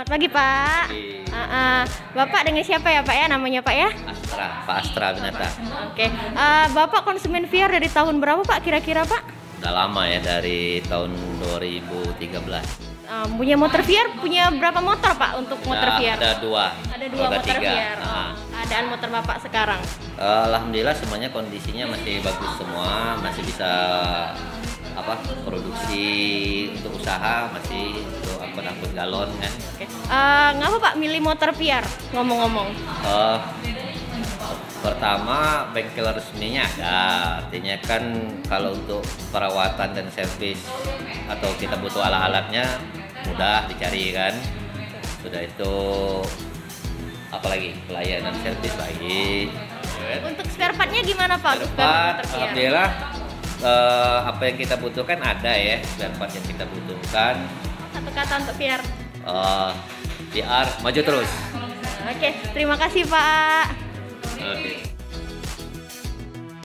Selamat pagi Pak. Bapak dengan siapa ya Pak ya, namanya Pak ya? Astra, Pak Astra Binata. Oke. Bapak konsumen VR dari tahun berapa Pak kira-kira Pak? Udah lama ya, dari tahun 2013. Punya motor VR, punya berapa motor Pak untuk motor VR? Ada dua. Ada dua motor tiga. VR. Keadaan motor Bapak sekarang? Alhamdulillah semuanya kondisinya masih bagus semua, masih bisa produksi untuk usaha, masih untuk angkut-angkut galon kan. Oke. Ngapa Pak milih motor VR ngomong-ngomong? Pertama, bengkel resminya ada, artinya kan kalau untuk perawatan dan servis atau kita butuh alat-alatnya mudah dicari kan. Sudah itu apalagi pelayanan servis lagi. Untuk spare part-nya gimana Pak? Spare part, alhamdulillah apa yang kita butuhkan ada ya, spare part yang kita butuhkan. Satu kata untuk VR. VR maju terus. Oke, terima kasih Pak.